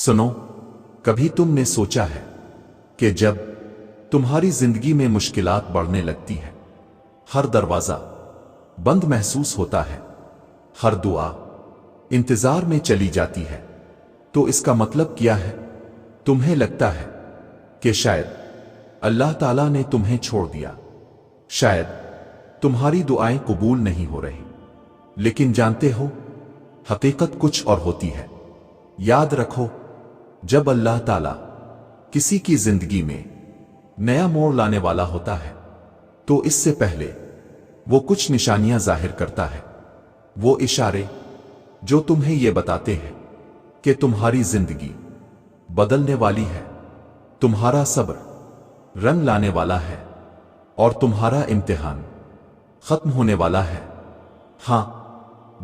सुनो, कभी तुमने सोचा है कि जब तुम्हारी जिंदगी में मुश्किलात बढ़ने लगती है, हर दरवाजा बंद महसूस होता है, हर दुआ इंतजार में चली जाती है, तो इसका मतलब क्या है? तुम्हें लगता है कि शायद अल्लाह ताला ने तुम्हें छोड़ दिया, शायद तुम्हारी दुआएं कबूल नहीं हो रही, लेकिन जानते हो हकीकत कुछ और होती है। याद रखो, जब अल्लाह ताला किसी की जिंदगी में नया मोड़ लाने वाला होता है, तो इससे पहले वो कुछ निशानियां जाहिर करता है। वो इशारे जो तुम्हें ये बताते हैं कि तुम्हारी जिंदगी बदलने वाली है, तुम्हारा सब्र रंग लाने वाला है और तुम्हारा इम्तिहान खत्म होने वाला है। हां,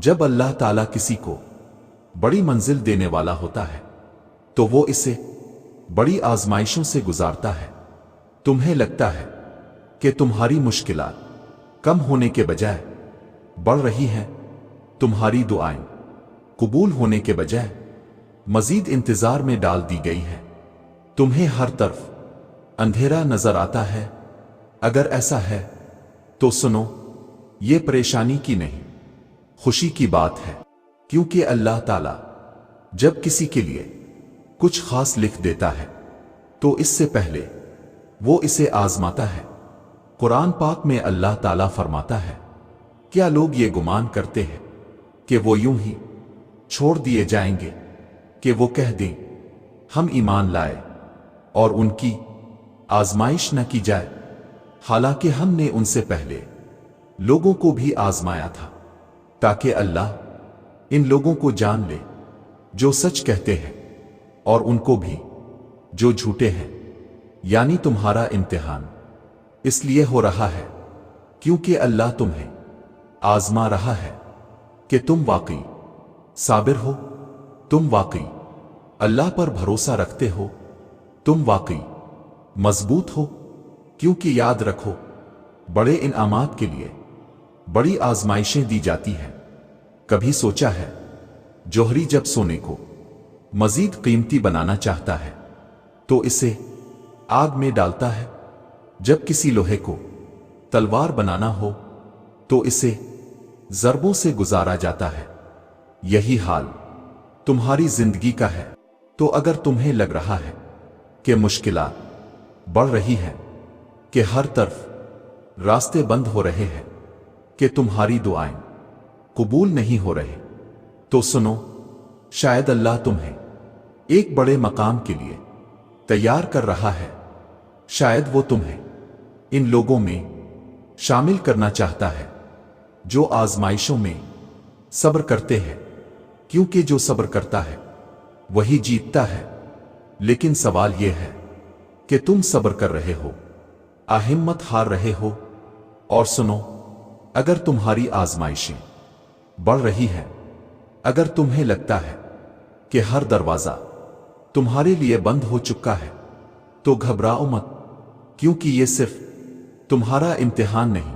जब अल्लाह ताला किसी को बड़ी मंजिल देने वाला होता है, तो वो इसे बड़ी आजमाइशों से गुजारता है। तुम्हें लगता है कि तुम्हारी मुश्किलात कम होने के बजाय बढ़ रही हैं, तुम्हारी दुआएं कबूल होने के बजाय मजीद इंतजार में डाल दी गई है, तुम्हें हर तरफ अंधेरा नजर आता है। अगर ऐसा है तो सुनो, ये परेशानी की नहीं, खुशी की बात है, क्योंकि अल्लाह ताला जब किसी के लिए कुछ खास लिख देता है, तो इससे पहले वो इसे आजमाता है। कुरान पाक में अल्लाह ताला फरमाता है, क्या लोग ये गुमान करते हैं कि वो यूं ही छोड़ दिए जाएंगे कि वो कह दें हम ईमान लाए और उनकी आजमाइश न की जाए, हालांकि हमने उनसे पहले लोगों को भी आजमाया था, ताकि अल्लाह इन लोगों को जान ले जो सच कहते हैं और उनको भी जो झूठे हैं। यानी तुम्हारा इम्तिहान इसलिए हो रहा है क्योंकि अल्लाह तुम्हें आजमा रहा है कि तुम वाकई साबिर हो, तुम वाकई अल्लाह पर भरोसा रखते हो, तुम वाकई मजबूत हो। क्योंकि याद रखो, बड़े इनामात के लिए बड़ी आजमाइशें दी जाती हैं। कभी सोचा है, जौहरी जब सोने को मजीद कीमती बनाना चाहता है तो इसे आग में डालता है, जब किसी लोहे को तलवार बनाना हो तो इसे जरबों से गुजारा जाता है। यही हाल तुम्हारी जिंदगी का है। तो अगर तुम्हें लग रहा है कि मुश्किलात बढ़ रही हैं, कि हर तरफ रास्ते बंद हो रहे हैं, कि तुम्हारी दुआएं कबूल नहीं हो रहे, तो सुनो, शायद अल्लाह तुम्हें एक बड़े मकाम के लिए तैयार कर रहा है। शायद वो तुम्हें इन लोगों में शामिल करना चाहता है जो आजमाइशों में सब्र करते हैं, क्योंकि जो सब्र करता है वही जीतता है। लेकिन सवाल यह है कि तुम सब्र कर रहे हो, हिम्मत हार रहे हो? और सुनो, अगर तुम्हारी आजमाइशें बढ़ रही हैं, अगर तुम्हें लगता है कि हर दरवाजा तुम्हारे लिए बंद हो चुका है, तो घबराओ मत, क्योंकि ये सिर्फ तुम्हारा इम्तिहान नहीं,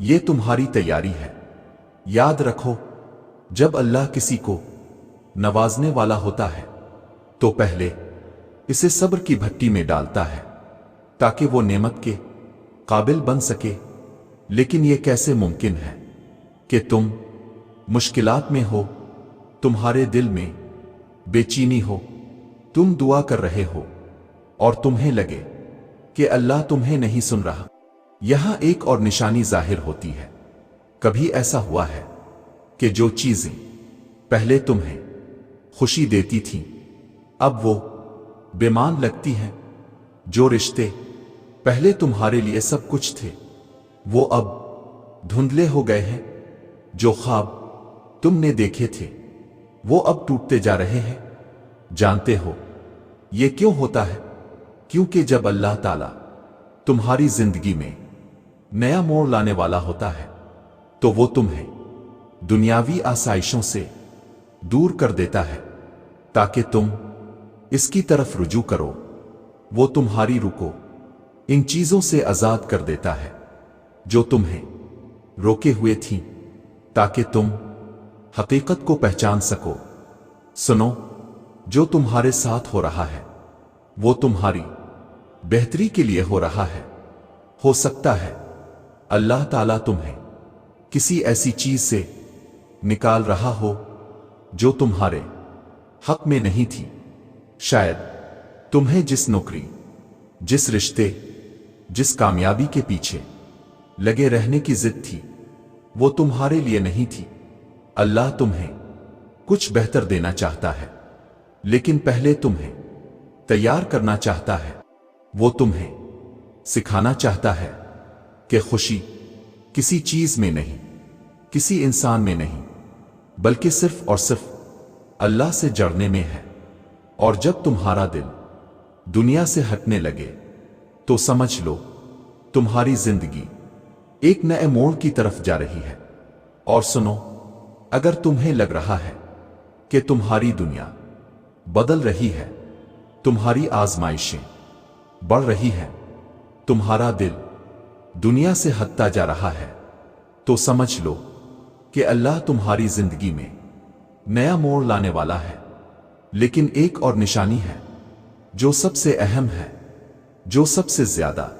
ये तुम्हारी तैयारी है। याद रखो, जब अल्लाह किसी को नवाजने वाला होता है तो पहले इसे सब्र की भट्टी में डालता है ताकि वो नेमत के काबिल बन सके। लेकिन ये कैसे मुमकिन है कि तुम मुश्किलात में हो, तुम्हारे दिल में बेचैनी हो, तुम दुआ कर रहे हो और तुम्हें लगे कि अल्लाह तुम्हें नहीं सुन रहा? यहां एक और निशानी जाहिर होती है। कभी ऐसा हुआ है कि जो चीजें पहले तुम्हें खुशी देती थीं, अब वो बेमान लगती हैं? जो रिश्ते पहले तुम्हारे लिए सब कुछ थे, वो अब धुंधले हो गए हैं? जो ख्वाब तुमने देखे थे, वो अब टूटते जा रहे हैं? जानते हो ये क्यों होता है? क्योंकि जब अल्लाह ताला तुम्हारी जिंदगी में नया मोड़ लाने वाला होता है, तो वो तुम्हें दुनियावी आसाइशों से दूर कर देता है ताकि तुम इसकी तरफ रुजू करो। वो तुम्हारी रूह को इन चीजों से आजाद कर देता है जो तुम्हें रोके हुए थीं, ताकि तुम हकीकत को पहचान सको। सुनो, जो तुम्हारे साथ हो रहा है वो तुम्हारी बेहतरी के लिए हो रहा है। हो सकता है अल्लाह ताला तुम्हें किसी ऐसी चीज से निकाल रहा हो जो तुम्हारे हक में नहीं थी। शायद तुम्हें जिस नौकरी, जिस रिश्ते, जिस कामयाबी के पीछे लगे रहने की जिद थी वो तुम्हारे लिए नहीं थी। अल्लाह तुम्हें कुछ बेहतर देना चाहता है, लेकिन पहले तुम्हें तैयार करना चाहता है। वो तुम्हें सिखाना चाहता है कि खुशी किसी चीज में नहीं, किसी इंसान में नहीं, बल्कि सिर्फ और सिर्फ अल्लाह से जड़ने में है। और जब तुम्हारा दिल दुनिया से हटने लगे तो समझ लो तुम्हारी जिंदगी एक नए मोड़ की तरफ जा रही है। और सुनो, अगर तुम्हें लग रहा है कि तुम्हारी दुनिया बदल रही है, तुम्हारी आजमाइशें बढ़ रही हैं, तुम्हारा दिल दुनिया से हटता जा रहा है, तो समझ लो कि अल्लाह तुम्हारी जिंदगी में नया मोड़ लाने वाला है। लेकिन एक और निशानी है जो सबसे अहम है, जो सबसे ज्यादा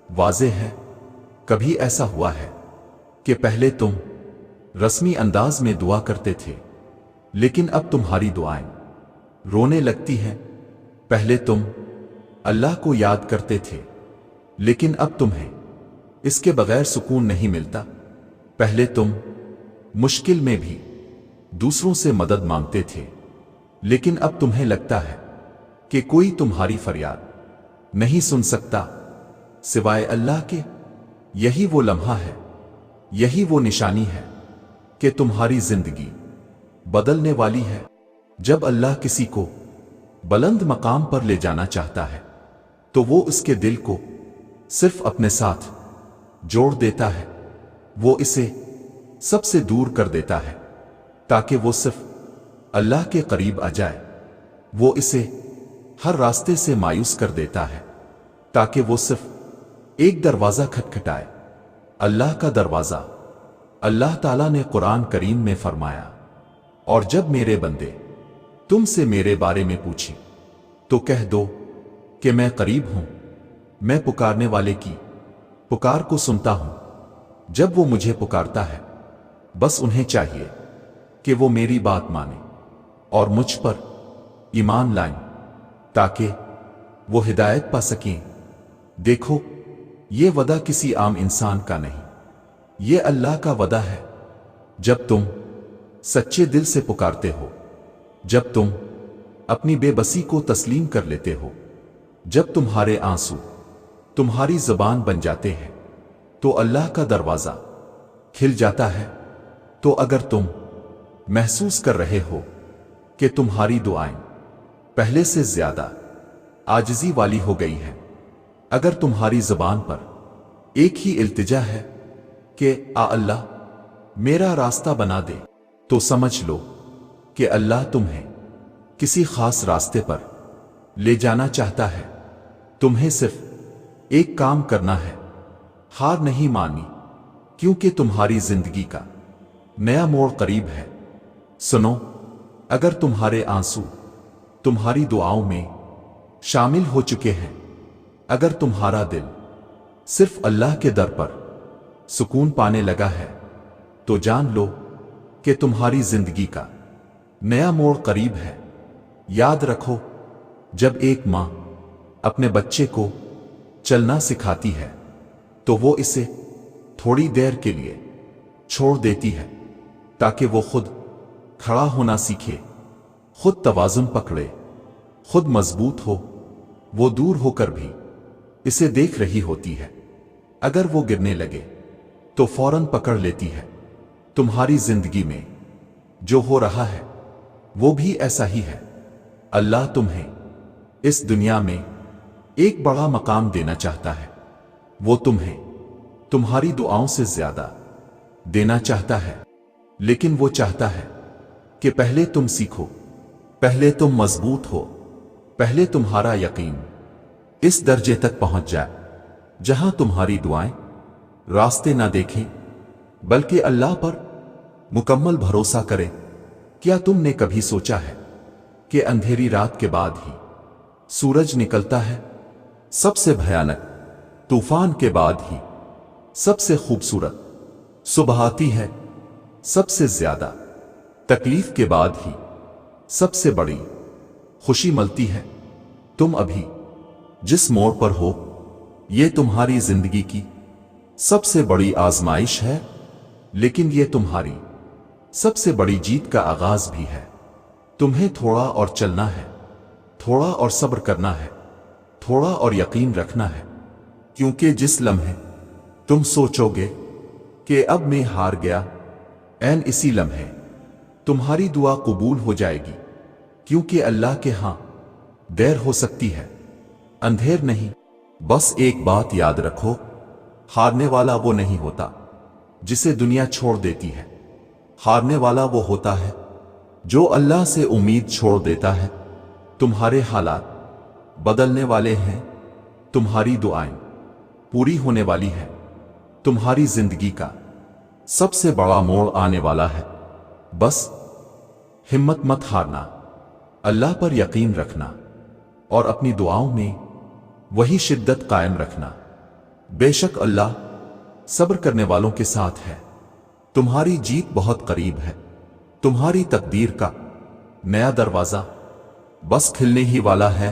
वाज़ेह है। कभी ऐसा हुआ है कि पहले तुम रस्मी अंदाज में दुआ करते थे, लेकिन अब तुम्हारी दुआएं रोने लगती हैं। पहले तुम अल्लाह को याद करते थे, लेकिन अब तुम्हें इसके बगैर सुकून नहीं मिलता। पहले तुम मुश्किल में भी दूसरों से मदद मांगते थे, लेकिन अब तुम्हें लगता है कि कोई तुम्हारी फरियाद नहीं सुन सकता सिवाय अल्लाह के। यही वो लम्हा है, यही वो निशानी है कि तुम्हारी जिंदगी बदलने वाली है। जब अल्लाह किसी को बुलंद मकाम पर ले जाना चाहता है तो वो उसके दिल को सिर्फ अपने साथ जोड़ देता है। वो इसे सबसे दूर कर देता है ताकि वो सिर्फ अल्लाह के करीब आ जाए। वो इसे हर रास्ते से मायूस कर देता है ताकि वो सिर्फ एक दरवाजा खटखटाए, अल्लाह का दरवाजा। अल्लाह ताला ने कुरान करीम में फरमाया, और जब मेरे बंदे तुमसे मेरे बारे में पूछें तो कह दो कि मैं करीब हूं, मैं पुकारने वाले की पुकार को सुनता हूं। जब वो मुझे पुकारता है, बस उन्हें चाहिए कि वो मेरी बात माने और मुझ पर ईमान लाएं ताकि वो हिदायत पा सकें। देखो, ये वदा किसी आम इंसान का नहीं, ये अल्लाह का वदा है। जब तुम सच्चे दिल से पुकारते हो, जब तुम अपनी बेबसी को तस्लीम कर लेते हो, जब तुम्हारे आंसू तुम्हारी जुबान बन जाते हैं, तो अल्लाह का दरवाजा खिल जाता है। तो अगर तुम महसूस कर रहे हो कि तुम्हारी दुआएं पहले से ज्यादा आजिज़ी वाली हो गई हैं, अगर तुम्हारी जुबान पर एक ही इल्तिजा है कि आ अल्लाह मेरा रास्ता बना दे, तो समझ लो कि अल्लाह तुम्हें किसी खास रास्ते पर ले जाना चाहता है। तुम्हें सिर्फ एक काम करना है, हार नहीं माननी, क्योंकि तुम्हारी जिंदगी का नया मोड़ करीब है। सुनो, अगर तुम्हारे आंसू तुम्हारी दुआओं में शामिल हो चुके हैं, अगर तुम्हारा दिल सिर्फ अल्लाह के दर पर सुकून पाने लगा है, तो जान लो कि तुम्हारी जिंदगी का नया मोड़ करीब है। याद रखो, जब एक मां अपने बच्चे को चलना सिखाती है तो वो इसे थोड़ी देर के लिए छोड़ देती है ताकि वो खुद खड़ा होना सीखे, खुद तवाज़ुन पकड़े, खुद मजबूत हो। वो दूर होकर भी इसे देख रही होती है। अगर वो गिरने लगे तो फौरन पकड़ लेती है। तुम्हारी जिंदगी में जो हो रहा है वो भी ऐसा ही है। अल्लाह तुम्हें इस दुनिया में एक बड़ा मकाम देना चाहता है। वो तुम्हें तुम्हारी दुआओं से ज्यादा देना चाहता है, लेकिन वो चाहता है कि पहले तुम सीखो, पहले तुम मजबूत हो, पहले तुम्हारा यकीन इस दर्जे तक पहुंच जाए जहां तुम्हारी दुआएं रास्ते ना देखें बल्कि अल्लाह पर मुकम्मल भरोसा करें। क्या तुमने कभी सोचा है کہ अंधेरी रात के बाद ही सूरज निकलता है, सबसे भयानक तूफान के बाद ही सबसे खूबसूरत सुबह आती है, सबसे ज्यादा तकलीफ के बाद ही सबसे बड़ी खुशी मिलती है। तुम अभी जिस मोड़ पर हो, ये तुम्हारी जिंदगी की सबसे बड़ी आजमाइश है, लेकिन ये तुम्हारी सबसे बड़ी जीत का आगाज भी है। तुम्हें थोड़ा और चलना है, थोड़ा और सब्र करना है, थोड़ा और यकीन रखना है, क्योंकि जिस लम्हे तुम सोचोगे कि अब मैं हार गया, ऐन इसी लम्हे तुम्हारी दुआ कबूल हो जाएगी, क्योंकि अल्लाह के हां देर हो सकती है, अंधेर नहीं। बस एक बात याद रखो, हारने वाला वो नहीं होता जिसे दुनिया छोड़ देती है, हारने वाला वो होता है जो अल्लाह से उम्मीद छोड़ देता है। तुम्हारे हालात बदलने वाले हैं, तुम्हारी दुआएं पूरी होने वाली है, तुम्हारी जिंदगी का सबसे बड़ा मोड़ आने वाला है। बस हिम्मत मत हारना, अल्लाह पर यकीन रखना और अपनी दुआओं में वही शिद्दत कायम रखना। बेशक अल्लाह सब्र करने वालों के साथ है। तुम्हारी जीत बहुत करीब है, तुम्हारी तकदीर का नया दरवाजा बस खिलने ही वाला है।